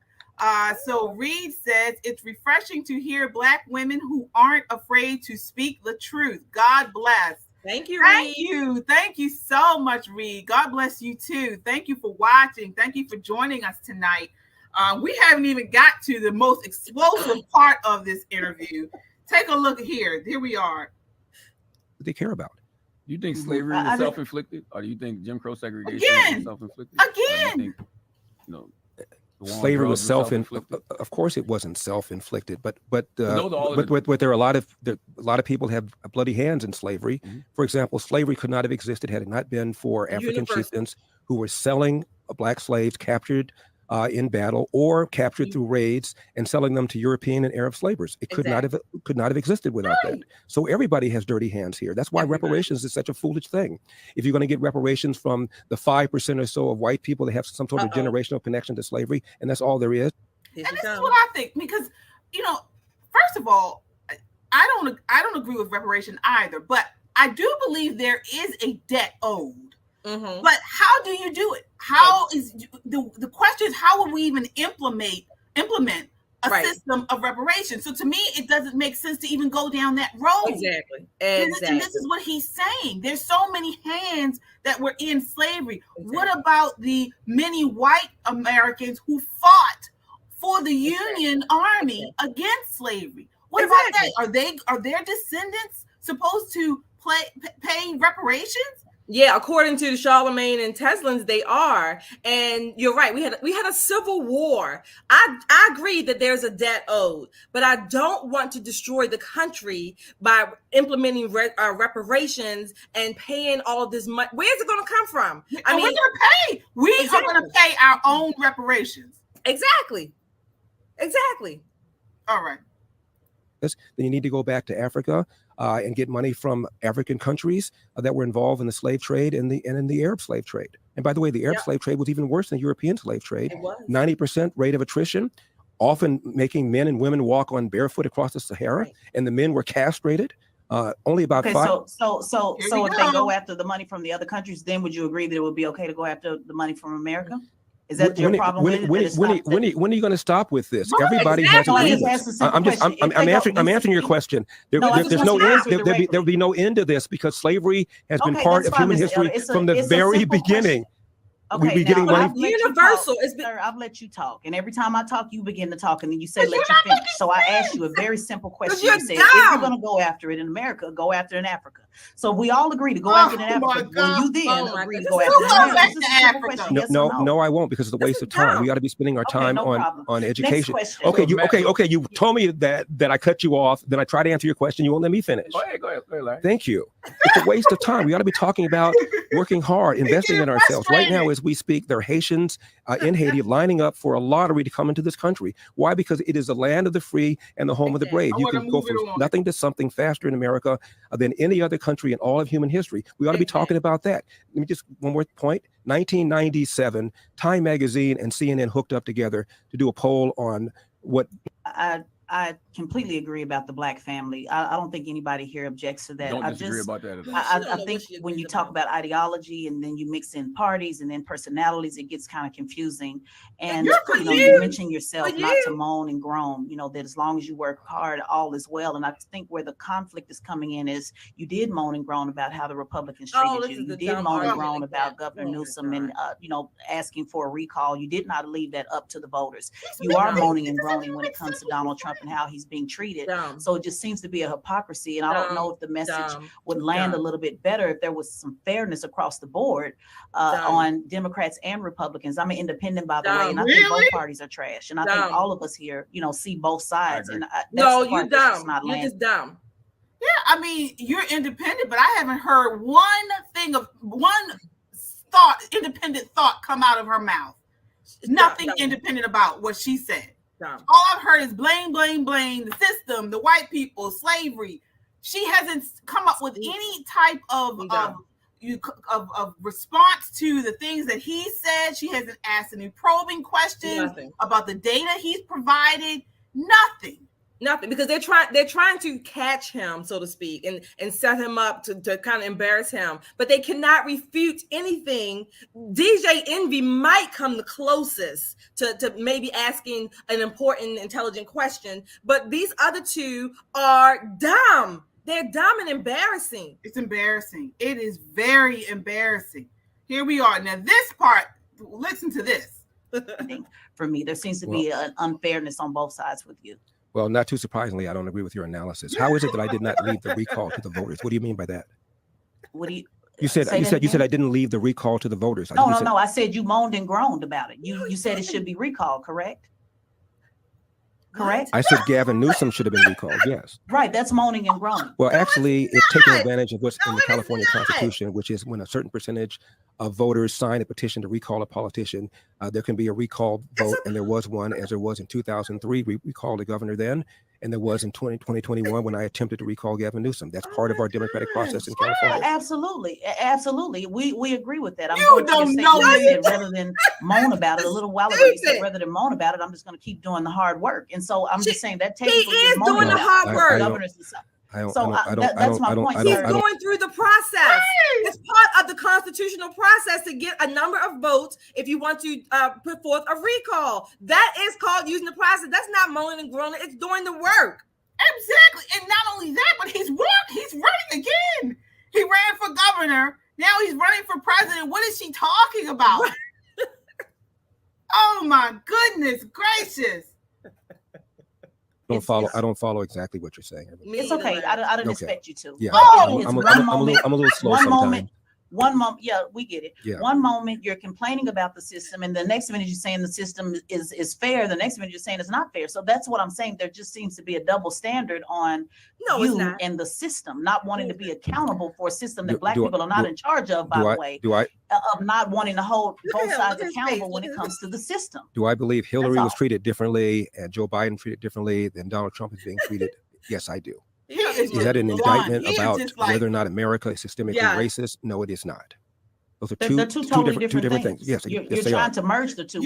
So Reed says, it's refreshing to hear Black women who aren't afraid to speak the truth. God bless. Thank you, Reed. Thank you so much, Reed. God bless you too. Thank you for watching. Thank you for joining us tonight. We haven't even got to the most explosive part of this interview. Take a look here. Here we are. What they care about. Do you think slavery was self-inflicted, or do you think Jim Crow segregation was self-inflicted? Again, slavery was self-inflicted. Of course, it wasn't self-inflicted, but there are a lot of people have bloody hands in slavery. Mm-hmm. For example, slavery could not have existed had it not been for African chieftains who were selling Black slaves captured in battle or captured through raids and selling them to European and Arab slavers. It could not have existed without that. So everybody has dirty hands here. That's why reparations is such a foolish thing. If you're going to get reparations from the 5% or so of white people that have some sort of generational connection to slavery, and that's all there is. And this is what I think, because first of all, I don't agree with reparation either, but I do believe there is a debt owed. Mm-hmm. But how do you do it? How is the question is, how would we even implement a system of reparations? So to me, it doesn't make sense to even go down that road. Exactly. And this is what he's saying. There's so many hands that were in slavery. Exactly. What about the many white Americans who fought for the Union Army against slavery? What about that? Are their descendants supposed to pay reparations? Yeah, according to Charlamagne and Tezlyn's, they are. And you're right. We had a civil war. I agree that there's a debt owed, but I don't want to destroy the country by implementing reparations and paying all of this money. Where's it going to come from? We're going to pay. We are going to pay our own reparations. Exactly. All right. Then you need to go back to Africa and get money from African countries that were involved in the slave trade and in the Arab slave trade. And by the way, the Arab slave trade was even worse than European slave trade. It was. 90% rate of attrition, often making men and women walk on barefoot across the Sahara, and the men were castrated. Only about 5. So if they go after the money from the other countries, then would you agree that it would be okay to go after the money from America? Is that your problem? When are you going to stop with this? Everybody has a grievance. I'm answering your question. There's no end. There'll be no end to this because slavery has been part of human history from the very beginning. Okay, we be getting money. Universal. Sir, I've let you talk, and every time I talk, you begin to talk, and then you say, "Let you finish." So I asked you a very simple question. You said, "If you're going to go after it in America, go after it in Africa." So we all agree to go after it in Africa. Will you then agree to go after it in Africa? No, I won't, because it's a waste of time. We ought to be spending our time on education. Okay, you told me that I cut you off. Then I try to answer your question. You won't let me finish. Go ahead, Larry. Thank you. It's a waste of time. We ought to be talking about working hard, investing in ourselves. Right now, as we speak, there are Haitians in Haiti lining up for a lottery to come into this country. Why? Because it is the land of the free and the home of the brave. You can go from nothing to something faster in America than any other country in all of human history. We ought to be talking about that. Let me just one more point. 1997, Time Magazine and CNN hooked up together to do a poll on what I completely agree about the Black family. I don't think anybody here objects to that. Don't disagree about that at all. I think when you talk about ideology and then you mix in parties and then personalities, it gets kind of confusing. And you mentioned yourself not to moan and groan, that as long as you work hard, all is well. And I think where the conflict is coming in is you did moan and groan about how the Republicans treated you. You did moan and groan about Governor Newsom and, asking for a recall. You did not leave that up to the voters. You are moaning and groaning when it comes to Donald Trump and how he's being treated. So it just seems to be a hypocrisy. And I don't know if the message would land a little bit better if there was some fairness across the board on Democrats and Republicans. I'm an independent, by the way, and I think both parties are trash. And I think all of us here, see both sides. And you're dumb. You're just dumb. Yeah, I mean, you're independent, but I haven't heard one independent thought come out of her mouth. Nothing independent about what she said. All I've heard is blame the system, the white people, slavery. She hasn't come up with any type of response to the things that he said. She hasn't asked any probing questions about the data he's provided. Nothing, because they're trying to catch him, so to speak, and set him up to kind of embarrass him, but they cannot refute anything. DJ Envy might come the closest to maybe asking an important, intelligent question, but these other two are dumb. They're dumb and embarrassing. It's embarrassing. It is very embarrassing. Here we are. Now this part, listen to this. I think for me, there seems to be an unfairness on both sides with you. Well, not too surprisingly, I don't agree with your analysis. How is it that I did not leave the recall to the voters? What do you mean by that? What do you? You said I didn't leave the recall to the voters. No. I said you moaned and groaned about it. You said it should be recalled, correct? Correct. I said Gavin Newsom should have been recalled. Yes. Right. That's moaning and groaning. Well, actually, it's taking advantage of what's in the California Constitution, which is when a certain percentage of voters sign a petition to recall a politician, there can be a recall vote, and there was one, as there was in 2003. We recalled the governor then, and there was in 2021 when I attempted to recall Gavin Newsom. That's part of our democratic process in California. Absolutely. We agree with that. You don't know it. Rather than moan about it a little while ago, you said rather than moan about it, I'm just going to keep doing the hard work. And so I'm just saying that technically he is doing the hard work. That's my point. He's going through the process. It's part of the constitutional process to get a number of votes if you want to put forth a recall. That is called using the process. That's not moaning and groaning. It's doing the work. Exactly. And not only that, but he's running again. He ran for governor. Now he's running for president. What is she talking about? Oh my goodness gracious. I don't follow exactly what you're saying. It's okay. I didn't expect you to. Yeah, I'm a little slow sometimes. One moment, yeah, we get it. Yeah. One moment you're complaining about the system, and the next minute you're saying the system is fair. The next minute you're saying it's not fair. So that's what I'm saying. There just seems to be a double standard on you and the system, not wanting to be accountable for a system that Black people are not in charge of, by the way. Of not wanting to hold both sides accountable when it comes to the system. Do I believe Hillary was treated differently and Joe Biden treated differently than Donald Trump is being treated? Yes, I do. Is that an indictment about whether or not America is systemically racist? No, it is not. Those are two totally different things. Yes, you're trying to merge the two.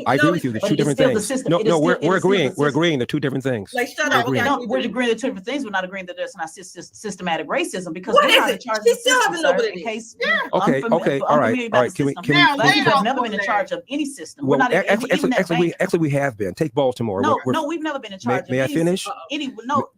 I agree with you. They're two different things. No, we're agreeing. We're agreeing. They're two different things. Like, shut up. We're agreeing to two different things. We're not agreeing that there's not systematic racism because we're not in charge of the system. In case okay, all right. Can we? We've never been in charge of any system. Well, actually, we have been. Take Baltimore. No, we've never been in charge. May I finish?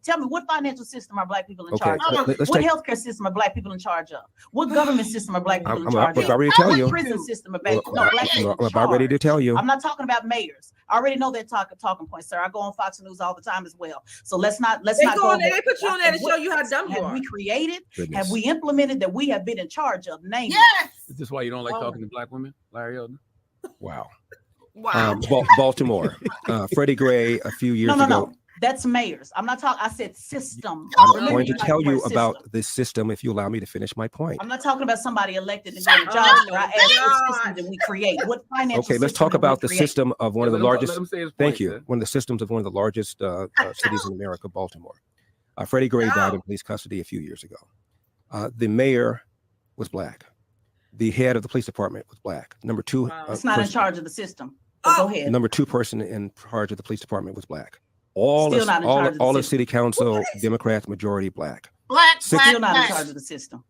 Tell me, what financial system are Black people in charge of? What healthcare system are Black people in charge of? What government system are Black people in charge of? I'm about ready to tell you. What prison system are Black people in charge? I'm about ready to tell you. I'm not talking about mayors. I already know that talking points, sir. I go on Fox News all the time as well. So let's not go on there. They put you on there to show you how dumb you are. Have we created? Have we implemented that we have been in charge of? Name yes. Is this why you don't like talking to Black women, Larry Elder? Wow. Wow. Baltimore. Freddie Gray a few years ago. No. That's mayors. I'm not talking. I said system. I'm going to tell you about this system if you allow me to finish my point. I'm not talking about somebody elected and doing a job. I asked the system that we create. What financial Okay, let's talk about the system of one of the largest. Thank you. One of the systems of one of the largest cities in America, Baltimore. Freddie Gray died in police custody a few years ago. The mayor was Black. The head of the police department was Black. Number two, it's not in charge of the system. Go ahead. Number two person in charge of the police department was Black. All the city council, Democrats, majority Black. Still not in charge of the system.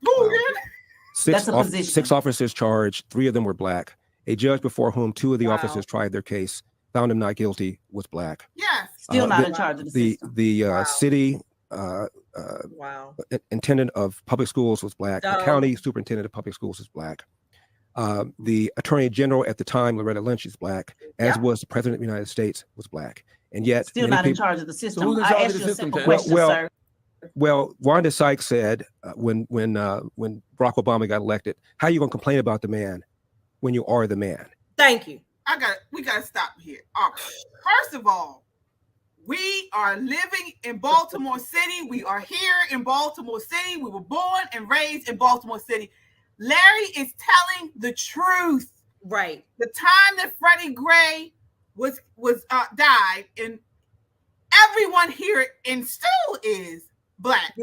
That's a position. 6 officers charged, 3 of them were Black. A judge before whom 2 of the officers tried their case, found him not guilty, was Black. Yes. Still not in charge of the system. The city intendant of public schools was Black. The county superintendent of public schools was Black. The attorney general at the time, Loretta Lynch, is Black, as was the president of the United States, was Black. And yet still not in charge of the system. So I asked you a simple question, sir. Well, Wanda Sykes said when Barack Obama got elected, how are you going to complain about the man when you are the man? Thank you. We got to stop here. All right. First of all, we are living in Baltimore City. We are here in Baltimore City. We were born and raised in Baltimore City. Larry is telling the truth. Right. The time that Freddie Gray was died, and everyone here and still is Black.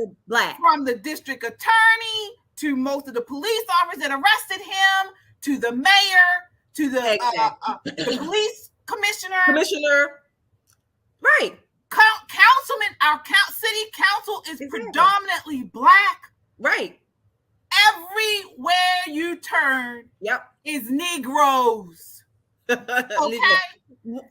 From the district attorney to most of the police officers that arrested him, to the mayor, to the police commissioner. Right. Councilman, our city council is predominantly Black. Right. Everywhere you turn, is Negroes. Okay.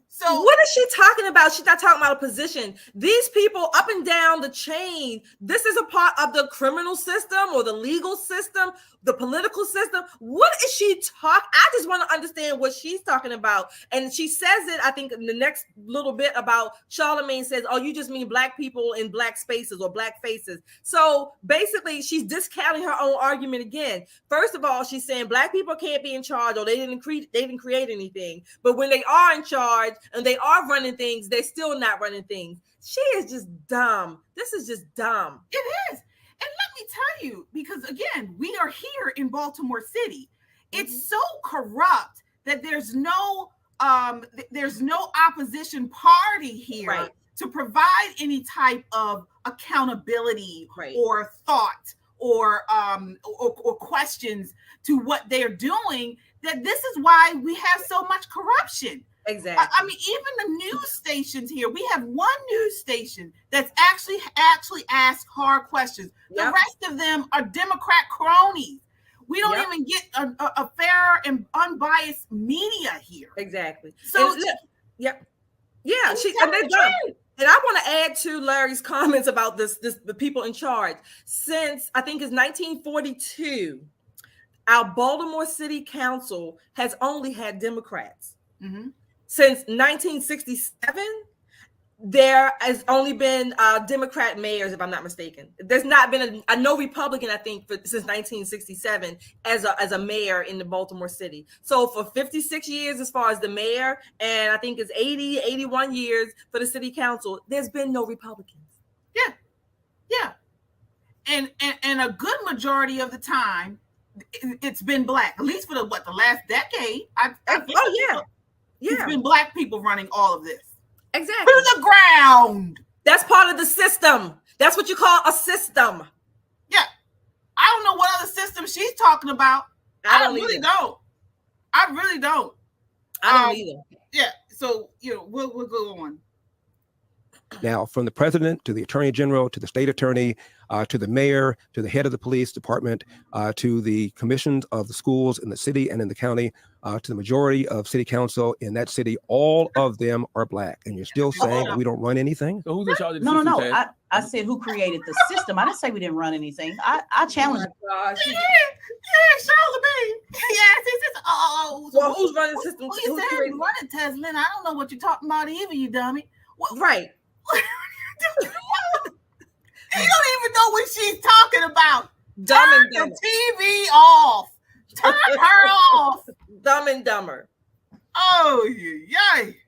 So what is she talking about? She's not talking about a position. These people up and down the chain, this is a part of the criminal system or the legal system, the political system. What is she talking? I just want to understand what she's talking about. And she says it, I think, in the next little bit about Charlamagne says, oh, you just mean Black people in Black spaces or Black faces. So basically, she's discounting her own argument again. First of all, she's saying Black people can't be in charge or they didn't create anything. But when they are in charge and they are running things, they're still not running things. She is just dumb. This is just dumb. It is. And let me tell you, because again, we are here in Baltimore City. It's so corrupt that there's no opposition party here to provide any type of accountability or thought or questions to what they're doing. That this is why we have so much corruption. Exactly. I mean, even the news stations here, we have one news station that's actually asks hard questions. The rest of them are Democrat cronies. We don't even get a fair and unbiased media here. Exactly. So, and they're done. And I want to add to Larry's comments about the people in charge. Since I think it's 1942, our Baltimore City Council has only had Democrats. Mm-hmm. Since 1967, there has only been Democrat mayors, if I'm not mistaken. There's not been a no Republican, I think, since 1967 as a mayor in the Baltimore city. So for 56 years, as far as the mayor, and I think it's 81 years for the city council, there's been no Republicans. Yeah. And a good majority of the time, it's been black, at least for the last decade. It's been black people running all of this. Exactly. To the ground. That's part of the system. That's what you call a system. Yeah. I don't know what other system she's talking about. I really don't. I don't either. Yeah. So, we'll go on. Now, from the president to the attorney general to the state attorney to the mayor to the head of the police department to the commissions of the schools in the city and in the county to the majority of city council in that city, all of them are black. And you're still saying that we don't run anything? So who's in charge of the system? No. I said who created the system. I didn't say we didn't run anything. I challenged. Yeah, Charlamagne. Yes, he says, well, who's running the system? Who said running Tezlyn? I don't know what you're talking about either, you dummy. Right. You don't even know what she's talking about. Turn the TV off. Turn her off. Dumb and Dumber. Oh, yay.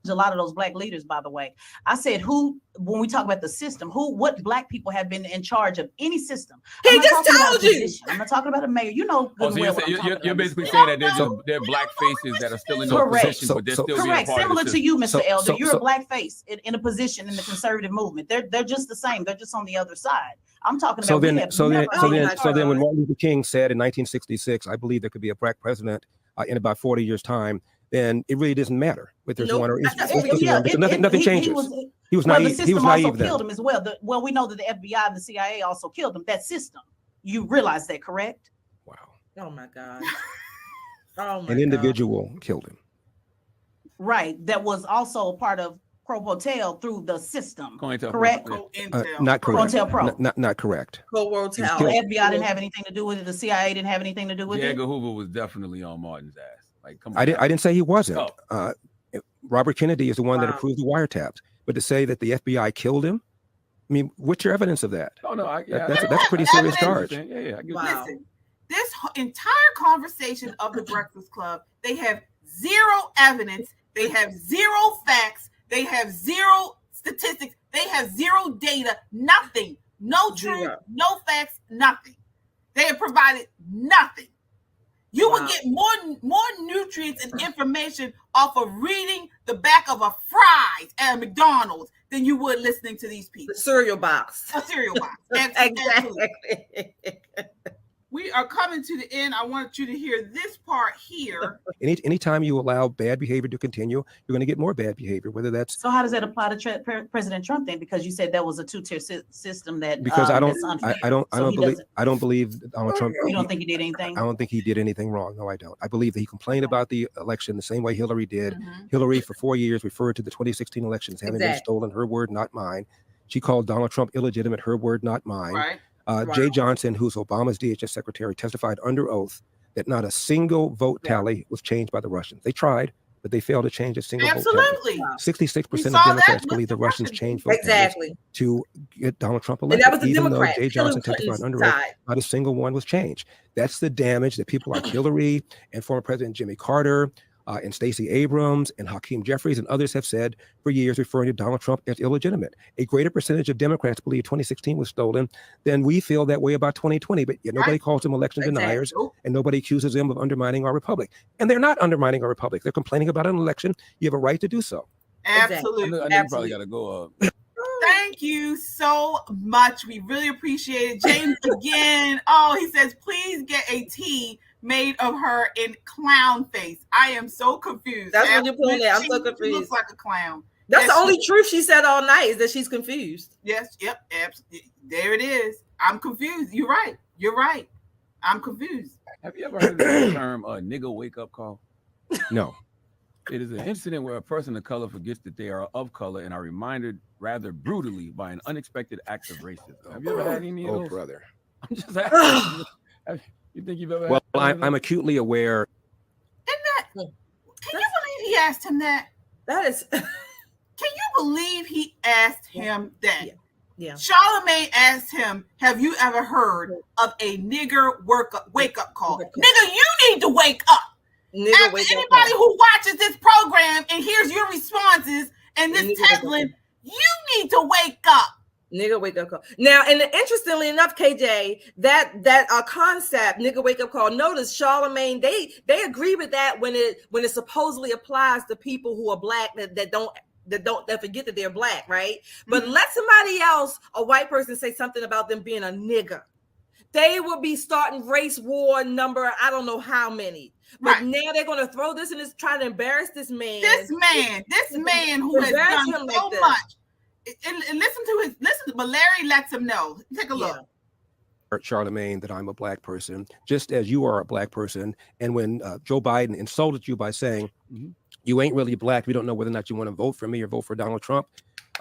A lot of those black leaders, by the way. I said when we talk about the system, what black people have been in charge of any system. He just told you. I'm not talking about a mayor. You know good and well. You're basically saying that there are black faces that are still in those positions, but they're still correct. Similar to you, Mr. Elder. You're a black face in a position in the conservative movement. They're just the same. They're just on the other side. I'm talking about. So then, when Martin Luther King said in 1966, I believe there could be a black president in about 40 years' time, then it really doesn't matter if there's one or nothing changes. He was naive. The system also killed him as well. Well, we know that the FBI and the CIA also killed him. That system. You realize that, correct? Wow. Oh my God. An individual killed him. Right. That was also a part of Pro Hotel through the system. Correct? Not correct. Pro. Not correct. The FBI didn't have anything to do with it. The CIA didn't have anything to do with it. Edgar Hoover was definitely on Martin's ass. Like, come on. I didn't say he wasn't. Robert Kennedy is the one that approved the wiretaps. But to say that the FBI killed him, I mean, what's your evidence of that? Oh no, that's a pretty serious charge. Wow. Listen, this entire conversation of the Breakfast Club, they have zero evidence, they have zero facts, they have zero statistics, they have zero data, nothing, no truth, no facts, nothing. They have provided nothing. You would get more nutrients and information off of reading the back of a fries at a McDonald's than you would listening to these people. The cereal box. A cereal box. Exactly. We are coming to the end. I want you to hear this part here. Anytime you allow bad behavior to continue, you're going to get more bad behavior, whether that's... So how does that apply to President Trump then? Because you said that was a two-tier system that... Because I don't believe Donald Trump... You don't think he did anything? I don't think he did anything wrong. No, I don't. I believe that he complained about the election the same way Hillary did. Mm-hmm. Hillary, for 4 years, referred to the 2016 elections having been stolen. Her word, not mine. She called Donald Trump illegitimate. Her word, not mine. Right. Jay Johnson, who's Obama's DHS secretary, testified under oath that not a single vote tally was changed by the Russians. They tried, but they failed to change a single vote tally. 66% of Democrats believe the Russians changed vote tallies to get Donald Trump elected. And that was the even Democrat. though Jay Johnson testified under oath, not a single one was changed. That's the damage that people like Hillary and former President Jimmy Carter and Stacey Abrams and Hakeem Jeffries and others have said for years, referring to Donald Trump as illegitimate. A greater percentage of Democrats believe 2016 was stolen than we feel that way about 2020, but yet nobody calls them election deniers and nobody accuses them of undermining our republic. And they're not undermining our republic. They're complaining about an election. You have a right to do so. Absolutely. I know you probably got to go up. Thank you so much. We really appreciate it. James again. Oh, he says, please get a tea made of her in clown face. I am so confused. That's what you're putting there. I'm so confused. She looks like a clown. That's the only truth she said all night is that she's confused. Yes. Yep. Absolutely. There it is. I'm confused. You're right. You're right. I'm confused. Have you ever heard of the term nigga wake up call? No. It is an incident where a person of color forgets that they are of color and are reminded rather brutally by an unexpected act of racism. Have you ever had any of those? Oh, brother. I'm just asking. You think you've ever had I'm acutely aware. Can you believe he asked him that? That is... Can you believe he asked him that. Yeah. Charlamagne asked him, have you ever heard of a nigger wake up call? Nigga, you need to wake up. Anybody who watches this program and hears your responses and this Tezlyn, you need to wake up. Nigga wake up call. Now, and interestingly enough, KJ, that concept, nigga wake up call. Notice Charlamagne, they agree with that when it supposedly applies to people who are black that forget that they're black, right? But let somebody else, a white person, say something about them being a nigga, they will be starting race war number I don't know how many. But now they're going to throw this and trying to embarrass this man. This man who has done so much. And listen to but Larry lets him know. Take a look. Charlamagne, that I'm a black person, just as you are a black person. And when Joe Biden insulted you by saying, you ain't really black, we don't know whether or not you want to vote for me or vote for Donald Trump.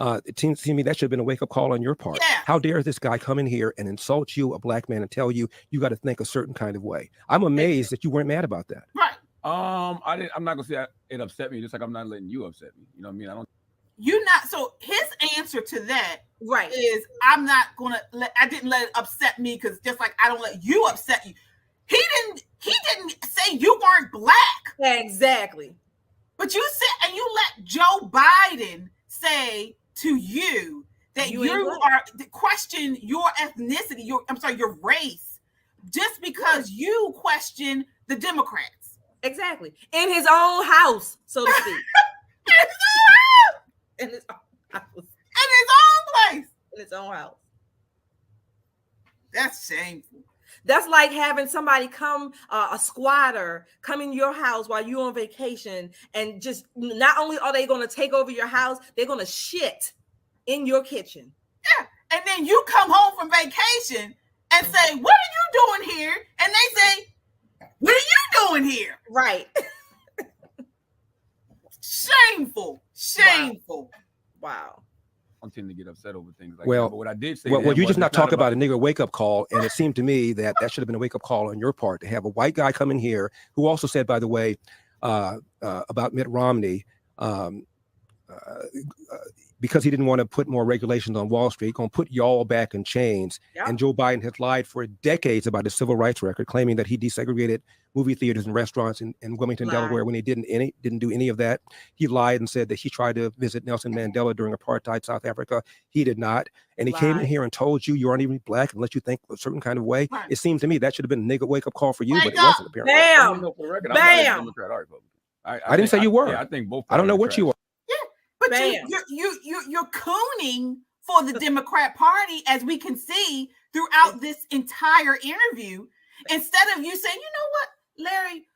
It seems to me that should have been a wake-up call on your part. Yeah. How dare this guy come in here and insult you, a black man, and tell you got to think a certain kind of way. I'm amazed that you weren't mad about that. Right. I'm not gonna say it upset me, just like I'm not letting you upset me. You know what I mean? So his answer to that is I'm not gonna I didn't let it upset me, because just like I don't let you upset you. He didn't say you weren't black. Exactly. But you said, and you let Joe Biden say to you that you are to question your ethnicity, your race, just because you question the Democrats. Exactly. In his own house, so to speak. In his own house. In his own place. In his own house. That's shameful. That's like having somebody come, a squatter, come in your house while you're on vacation, and just not only are they going to take over your house, they're going to shit in your kitchen. Yeah. And then you come home from vacation and say, what are you doing here? And they say, what are you doing here? Right. Shameful. Wow. I tend to get upset over things like that. But what I did say, you just not talk about a nigger wake up call, and it seemed to me that should have been a wake up call on your part to have a white guy come in here who also said, by the way, about Mitt Romney, because he didn't want to put more regulations on Wall Street, going to put y'all back in chains. Yep. And Joe Biden has lied for decades about his civil rights record, claiming that he desegregated movie theaters and restaurants in Wilmington, Delaware, when he didn't do any of that. He lied and said that he tried to visit Nelson Mandela during apartheid South Africa. He did not. And he came in here and told you aren't even black and let you think a certain kind of way. Right. It seemed to me that should have been a nigga wake up call for you, but it wasn't, apparently. Bam! I didn't say you were. Yeah, I think both. I don't know what you are. But you're cooning for the Democrat Party, as we can see throughout this entire interview. Instead of you saying, you know what, Larry,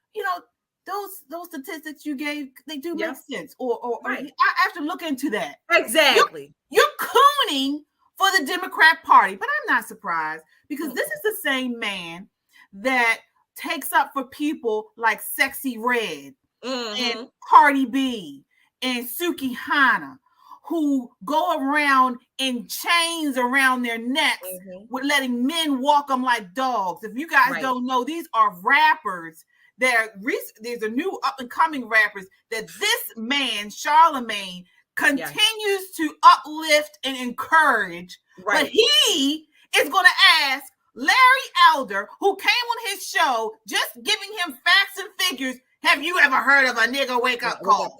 those statistics you gave, they do make sense. Or I have to look into that. Exactly. You're cooning for the Democrat Party, but I'm not surprised, because this is the same man that takes up for people like Sexy Red and Cardi B and Suki Hana, who go around in chains around their necks with letting men walk them like dogs. If you guys don't know, these are rappers. These are new up-and-coming rappers that this man, Charlamagne, continues to uplift and encourage. But he is going to ask Larry Elder, who came on his show, just giving him facts and figures, have you ever heard of a nigga wake-up call?